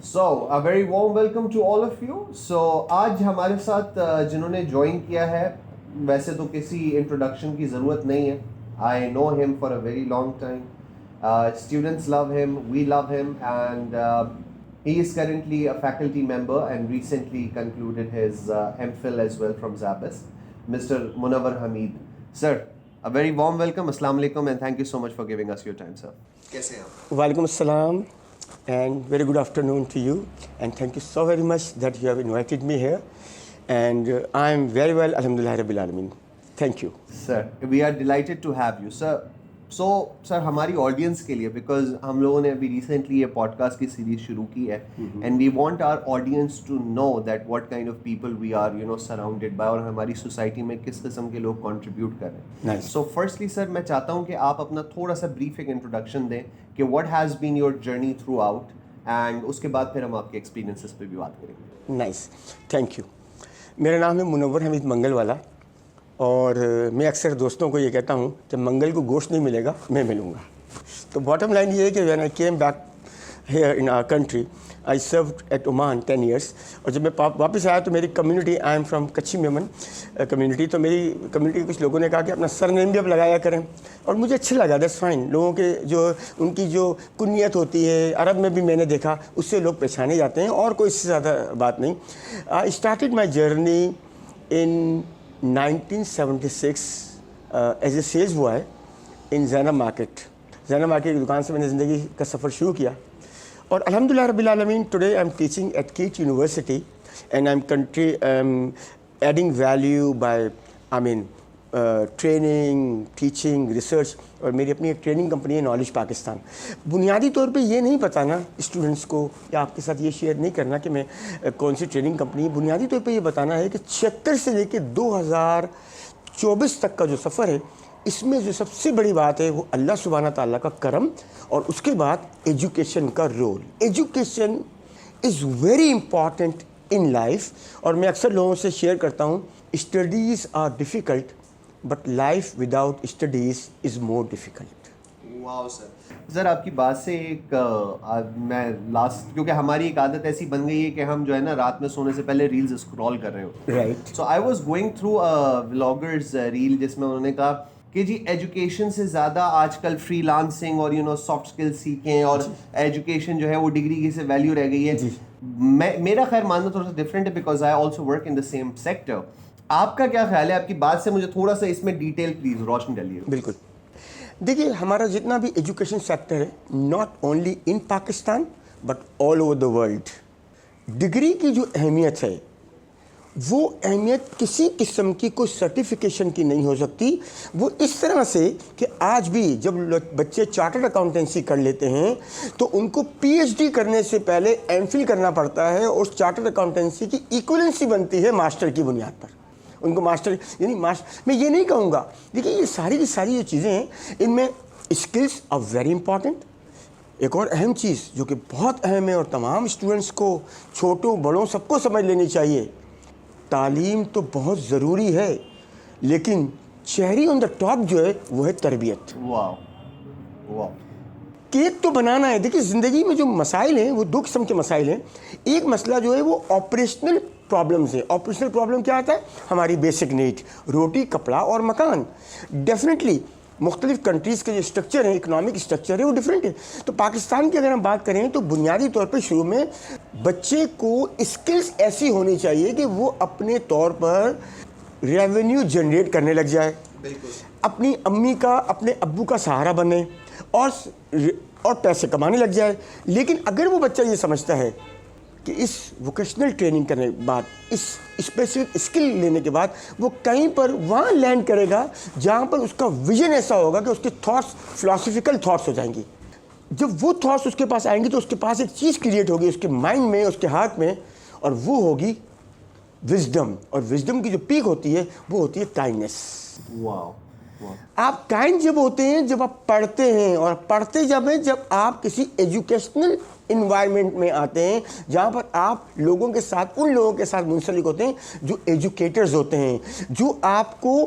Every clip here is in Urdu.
So, a very warm welcome to all of you. So, آج ہمارے ساتھ جنہوں نے جوائن کیا ہے ویسے تو کسی انٹروڈکشن کی ضرورت نہیں ہے. I know him for a very long time. Students love him, we love him, and he is currently a faculty member and recently concluded his MPhil as well from Zabas, Mr. Munawwar Hameed. Sir, a very warm welcome. Assalamu alaikum and thank you so much for giving us your time, sir. کیسے ہیں آپ؟ وعلیکم السلام and very good afternoon to you, and thank you so very much that you have invited me here, and I am very well, alhamdulillah rabbil alamin. Thank you. Sir, we are delighted to have you. Sir, سر ہماری آڈینس کے لیے بیکاز ہم لوگوں نے ابھی ریسنٹلی یہ پوڈ کاسٹ کی سیریز شروع کی ہے and we want our audience to know that what kind of people we are surrounded by اور ہماری سوسائٹی میں کس قسم کے لوگ کنٹریبیوٹ کر رہے ہیں. سو فرسٹلی سر میں چاہتا ہوں کہ آپ اپنا تھوڑا سا بریف ایک انٹروڈکشن دیں کہ what has been your journey throughout and اس کے بعد پھر ہم آپ کے ایکسپیرینسز پہ بھی بات کریں گے. Nice, thank you. میرا نام ہے منور حمید منگل والا, اور میں اکثر دوستوں کو یہ کہتا ہوں کہ منگل کو گوشت نہیں ملے گا, میں ملوں گا. تو باٹم لائن یہ ہے کہ when I came back here in our country, I served at Oman 10 years, اور جب میں واپس آیا تو میری community, I am from Kutchi Memon community, تو میری کمیونٹی کے کچھ لوگوں نے کہا کہ اپنا سر نیم بھی اب لگایا کریں, اور مجھے اچھا لگا. That's fine. لوگوں کے جو ان کی جو کنیت ہوتی ہے عرب میں بھی میں نے دیکھا, اس سے لوگ پہچانے جاتے ہیں, اور کوئی اس سے زیادہ بات نہیں. I started my journey in 1976 as a sales boy in Zainab market. Zainab market کی دکان سے میں نے زندگی کا سفر شروع کیا, اور الحمدللہ رب العالمین today I am teaching at Kate university and I am adding value by training, teaching, research. اور میری اپنی ایک ٹریننگ کمپنی ہے نالج پاکستان. بنیادی طور پہ یہ نہیں بتانا اسٹوڈنٹس کو یا آپ کے ساتھ یہ شیئر نہیں کرنا کہ میں کون سی ٹریننگ کمپنی ہے. بنیادی طور پہ یہ بتانا ہے کہ 76 سے لے کے 2024 تک کا جو سفر ہے, اس میں جو سب سے بڑی بات ہے وہ اللہ سبحانہ تعالیٰ کا کرم, اور اس کے بعد ایجوکیشن کا رول. Education is very important in life, اور میں اکثر لوگوں سے شیئر کرتا ہوں studies are difficult but life without studies is more difficult. Wow sir. Sir آپ کی بات سے ایک میں لاسٹ, کیونکہ ہماری ایک عادت ایسی بن گئی ہے کہ ہم جو ہے نا رات میں سونے سے پہلے ریلز اسکرول کر رہے ہوتے ہیں. Right. So I was going through vloggers reel جس میں انہوں نے کہا کہ جی ایجوکیشن سے زیادہ آج کل فری لانسنگ اور سافٹ اسکل سیکھیں, اور ایجوکیشن جو ہے وہ ڈگری کی سے ویلیو رہ گئی ہے. میرا خیر ماننا تھوڑا سا ڈفرینٹ ہے because I also work in the same sector. آپ کا کیا خیال ہے؟ آپ کی بات سے مجھے تھوڑا سا اس میں ڈیٹیل پلیز روشن ڈالیے. بالکل. دیکھیے ہمارا جتنا بھی ایجوکیشن سیکٹر ہے, not only in Pakistan but all over the world, degree کی جو اہمیت ہے وہ اہمیت کسی قسم کی کوئی سرٹیفکیشن کی نہیں ہو سکتی. وہ اس طرح سے کہ آج بھی جب بچے چارٹرڈ اکاؤنٹنسی کر لیتے ہیں تو ان کو پی ایچ ڈی کرنے سے پہلے ایم فل کرنا پڑتا ہے, اور چارٹرڈ اکاؤنٹنسی کی ایکویلنسی بنتی ہے ماسٹر کی بنیاد پر. ان کو ماسٹر یعنی میں یہ نہیں کہوں گا, دیکھیے یہ ساری کی ساری جو چیزیں ہیں ان میں اسکلس آر ویری امپورٹنٹ. ایک اور اہم چیز جو کہ بہت اہم ہے اور تمام اسٹوڈنٹس کو, چھوٹوں بڑوں سب کو سمجھ لینی چاہیے, تعلیم تو بہت ضروری ہے لیکن چیری آن دا ٹاپ جو ہے وہ ہے تربیت. واو واو. کیک تو بنانا ہے. دیکھیے زندگی میں جو مسائل ہیں وہ 2 قسم کے مسائل ہیں. ایک مسئلہ جو ہے وہ آپریشنل پرابلمز ہیں. آپریشنل پرابلم کیا آتا ہے؟ ہماری بیسک نیڈ, روٹی, کپڑا اور مکان. ڈیفینیٹلی مختلف کنٹریز کے جو اسٹرکچر ہیں, اکنامک اسٹرکچر ہے, وہ ڈفرینٹ ہے. تو پاکستان کی اگر ہم بات کریں تو بنیادی طور پہ شروع میں بچے کو اسکلس ایسی ہونی چاہیے کہ وہ اپنے طور پر ریونیو جنریٹ کرنے لگ جائے, اپنی امی کا, اپنے ابو کا سہارا بنے, اور پیسے کمانے لگ جائے. لیکن اگر وہ بچہ یہ سمجھتا ہے کہ اس ووکیشنل ٹریننگ کرنے کے بعد, اس اسپیسیفک اسکل لینے کے بعد وہ کہیں پر وہاں لینڈ کرے گا جہاں پر اس کا ویژن ایسا ہوگا کہ اس کے تھاٹس فلاسفیکل تھاٹس ہو جائیں گی. جب وہ تھاٹس اس کے پاس آئیں گے تو اس کے پاس ایک چیز کریٹ ہوگی اس کے مائنڈ میں, اس کے ہاتھ میں, اور وہ ہوگی وزڈم. اور وزڈم کی جو پیک ہوتی ہے وہ ہوتی ہے کائنڈنس. واو. آپ کائنڈ جب ہوتے ہیں جب آپ پڑھتے ہیں, اور پڑھتے جب ہیں جب آپ کسی ایجوکیشنل انوائرمنٹ میں آتے ہیں جہاں پر آپ لوگوں کے ساتھ, ان لوگوں کے ساتھ منسلک ہوتے ہیں جو ایجوکیٹرز ہوتے ہیں, جو آپ کو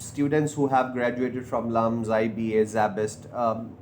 students who have graduated from LUMS, IBA, Zabist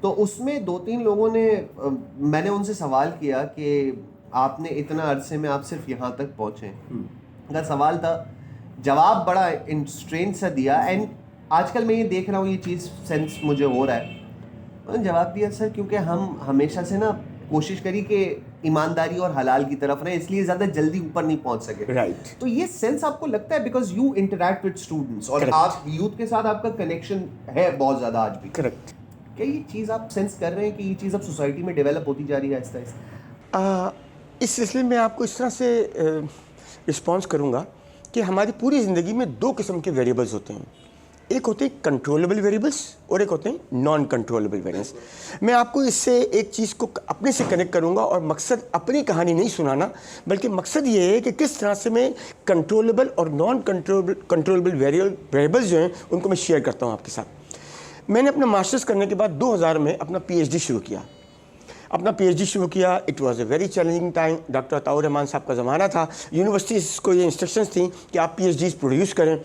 تو اس میں 2-3 لوگوں نے میں نے ان سے سوال کیا کہ آپ نے اتنا عرصے میں آپ صرف یہاں تک پہنچے. کا سوال تھا, جواب بڑا انسٹرینج سا دیا, اینڈ آج کل میں یہ دیکھ رہا ہوں, یہ چیز سینس مجھے ہو رہا ہے. انہوں نے جواب دیا, سر کیونکہ ہم ہمیشہ سے نا کوشش کری کہ ایمانداری اور حلال کی طرف رہیں, اس لیے زیادہ جلدی اوپر نہیں پہنچ سکے. رائٹ. تو یہ سینس آپ کو لگتا ہے because you interact with students اور آپ یوتھ کے ساتھ آپ کا کنیکشن ہے بہت زیادہ آج بھی. کریکٹ. کیا یہ چیز آپ سینس کر رہے ہیں کہ یہ چیز اب سوسائٹی میں ڈیولپ ہوتی جا رہی ہے آہستہ آہستہ؟ اس سلسلے میں آپ کو اس طرح سے رسپانس کروں گا کہ ہماری پوری زندگی میں 2 قسم کے ویریبلز ہوتے ہیں. ایک ہوتے ہیں کنٹرولبل ویریبلس اور ایک ہوتے ہیں نان کنٹرولبل ویریبلس. میں آپ کو اس سے ایک چیز کو اپنے سے کنیکٹ کروں گا, اور مقصد اپنی کہانی نہیں سنانا, بلکہ مقصد یہ ہے کہ کس طرح سے میں کنٹرولبل اور نان کنٹرولبل ویریبلس جو ہیں ان کو میں شیئر کرتا ہوں آپ کے ساتھ. میں نے اپنا ماسٹرز کرنے کے بعد 2000 میں اپنا PhD شروع کیا. It was a very challenging time. Doctor Atta ur-Rehman صاحب کا زمانہ تھا. یونیورسٹیز کو یہ انسٹرکشنز تھیں کہ آپ PhDs پروڈیوس کریں.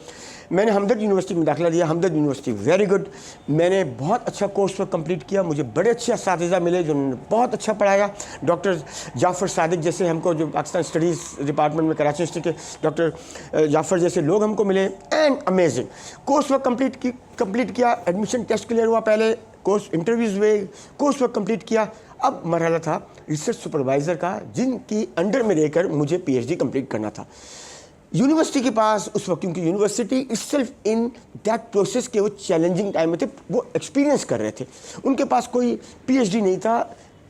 میں نے ہمدرد یونیورسٹی میں داخلہ لیا. ہمدرد یونیورسٹی ویری گڈ. میں نے بہت اچھا کورس ورک کمپلیٹ کیا. مجھے بڑے اچھے اساتذہ ملے جنہوں نے بہت اچھا پڑھایا. ڈاکٹر جعفر صادق جیسے ہم کو, جو پاکستان اسٹڈیز ڈپارٹمنٹ میں کراچی یونیورسٹی کے ڈاکٹر جعفر جیسے لوگ ہم کو ملے. And amazing course work complete کیا. ایڈمیشن ٹیسٹ کلیئر ہوا, پہلے کورس انٹرویوز ہوئے, کورس ورک کمپلیٹ کیا. اب مرحلہ تھا ریسرچ سپروائزر کا, جن کی انڈر میں رہ کر مجھے PhD کمپلیٹ کرنا تھا. یونیورسٹی کے پاس اس وقت, کیونکہ university it self in that process کے وہ چیلنجنگ ٹائم میں تھے, وہ ایکسپیرینس کر رہے تھے. ان کے پاس کوئی PhD نہیں تھا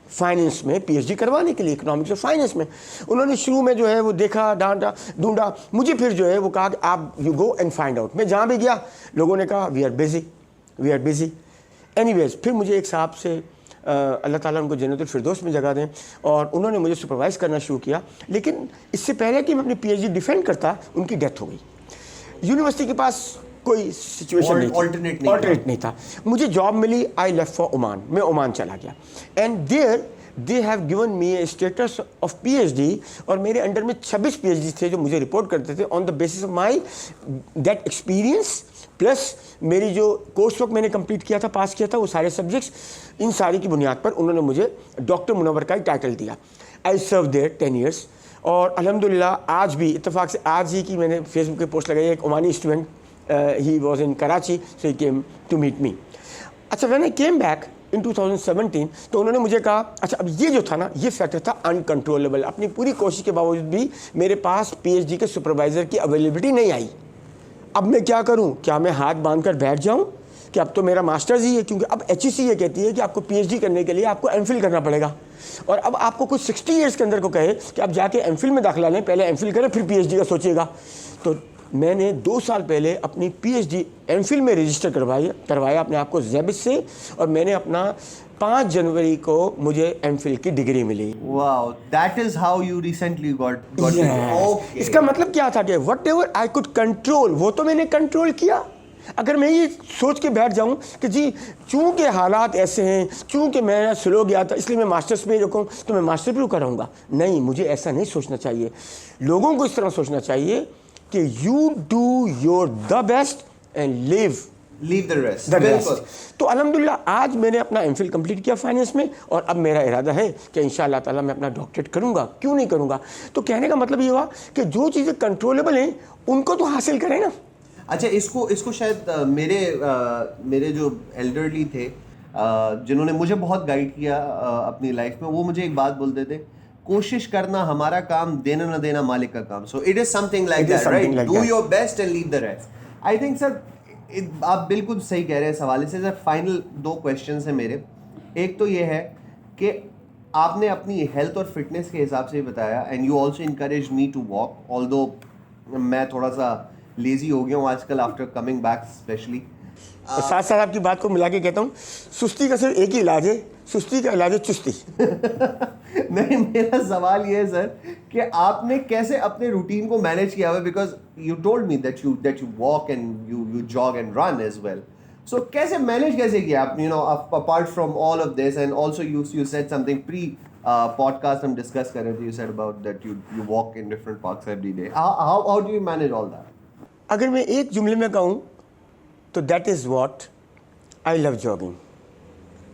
فائنینس میں PhD کروانے کے لیے, اکنامکس اور فائنینس میں. انہوں نے شروع میں جو ہے وہ دیکھا, ڈھونڈا مجھے, پھر جو ہے وہ کہا کہ آپ you go and find out. میں جہاں بھی گیا لوگوں نے کہا وی آر بزی. اینی ویز پھر مجھے ایک صاحب سے, اللہ تعالیٰ ان کو جنت الفردوس میں جگہ دیں, اور انہوں نے مجھے سپروائز کرنا شروع کیا. لیکن اس سے پہلے کہ میں اپنی PhD ڈیفینڈ کرتا, ان کی ڈیتھ ہو گئی. یونیورسٹی کے پاس کوئی سچویشن نہیں, آلٹرنیٹ نہیں تھا. مجھے جاب ملی, آئی لیفٹ فار عمان. میں عمان چلا گیا. And there they have given me a status of PhD, اور میرے انڈر میں 26 PhD تھے جو مجھے رپورٹ کرتے تھے on the basis of my that experience, plus میری جو کورس ورک میں نے کمپلیٹ کیا تھا, پاس کیا تھا, وہ سارے سبجیکٹس, ان ساری کی بنیاد پر انہوں نے مجھے ڈاکٹر منور کا ہی ٹائٹل دیا. آئی سرو دیر 10 years. اور الحمدللہ آج بھی اتفاق سے آج ہی کی میں نے فیس بک پہ پوسٹ لگائی, ایک عمانی student, he was in Karachi, so he came to meet me. اچھا, when I came back in 2017, تو انہوں نے مجھے کہا اچھا اب یہ جو تھا نا, یہ فیکٹر تھا انکنٹرولبل. اپنی پوری کوشش کے باوجود بھی میرے پاس PhD کے سپروائزر کی اویلیبلٹی نہیں آئی. اب میں کیا کروں؟ کیا میں ہاتھ باندھ کر بیٹھ جاؤں کہ اب تو میرا ماسٹرز ہی ہے؟ کیونکہ اب HEC یہ کہتی ہے کہ آپ کو PhD کرنے کے لیے آپ کو MPhil کرنا پڑے گا. اور اب آپ کو کچھ 60 years کے اندر کو کہے کہ اب جا کے MPhil میں داخلہ لیں, پہلے MPhil کریں پھر PhD کا سوچیے گا. تو میں نے 2 سال پہلے اپنی PhD MPhil میں رجسٹر کروایا اپنے آپ کو زیبس سے, اور میں نے اپنا 5 جنوری کو مجھے MPhil کی ڈگری ملی. Wow, that is how you recently got. اس کا مطلب کیا تھا کہ whatever I could control, وہ تو میں نے کنٹرول کیا. اگر میں یہ سوچ کے بیٹھ جاؤں کہ جی چونکہ حالات ایسے ہیں, چونکہ میں سلو گیا تھا اس لیے میں ماسٹرز پہ رکوں تو میں ماسٹر پہ کراؤں گا, نہیں, مجھے ایسا نہیں سوچنا چاہیے. لوگوں کو اس طرح سوچنا چاہیے کہ you do your the best and leave the rest. تو الحمدللہ آج میں نے اپنا MPhil کمپلیٹ کیا فائنینس میں, اور اب میرا ارادہ ہے کہ انشاءاللہ تعالیٰ میں اپنا ڈاکٹریٹ کروں گا. کیوں نہیں کروں گا؟ تو کہنے کا مطلب یہ ہوا کہ جو چیزیں کنٹرولبل ہیں ان کو تو حاصل کریں نا. اچھا, اس کو شاید میرے جو ایلڈرلی تھے جنہوں نے مجھے بہت گائیڈ کیا اپنی لائف میں, وہ مجھے ایک بات بولتے تھے, کوشش کرنا ہمارا کام, دینا نہ دینا مالک کا کام. So it is something like that, right? Do your best and leave the rest. I think sir آپ بالکل صحیح کہہ رہے ہیں اس حوالے سے. سر فائنل 2 questions ہیں میرے. ایک تو یہ ہے کہ آپ نے اپنی ہیلتھ اور فٹنس کے حساب سے بتایا, and you also encourage me to walk, although میں تھوڑا سا لیزی ہو گیا ہوں آج کل آفٹر کمنگ بیک اسپیشلی. ساتھ ساتھ آپ کی بات کو ملا کے کہتا ہوں, سستی کا صرف ایک ہی علاج ہے, سستی کا علاج ہے چستی. نہیں, میرا سوال یہ ہے سر کہ آپ نے کیسے اپنے روٹین کو مینیج کیا ہوا, because you told me that you walk and you jog and run as well. So کیسے مینیج کیسے کیا آپ, you know, apart from all of this, and also you said something pre podcast ہم ڈسکس کر رہے تھے, you said about that you walk in different parks every day. How do you manage all that? اگر میں ایک جملے میں کہوں تو that is what I love jogging.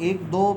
1-2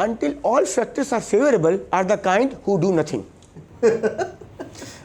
until all factors are favorable are the kind who do nothing.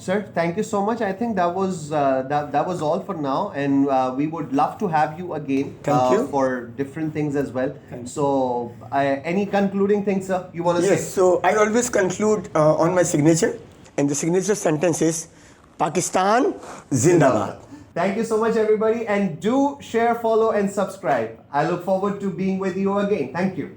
sir, thank you so much. I think that was all for now, and we would love to have you again. Thank you. For different things as well. So any concluding things, sir, you want to say? Yes, so I always conclude on my signature, and the signature sentence is Pakistan Zindabad. Thank you so much, everybody, and do share, follow, and subscribe. I look forward to being with you again. Thank you.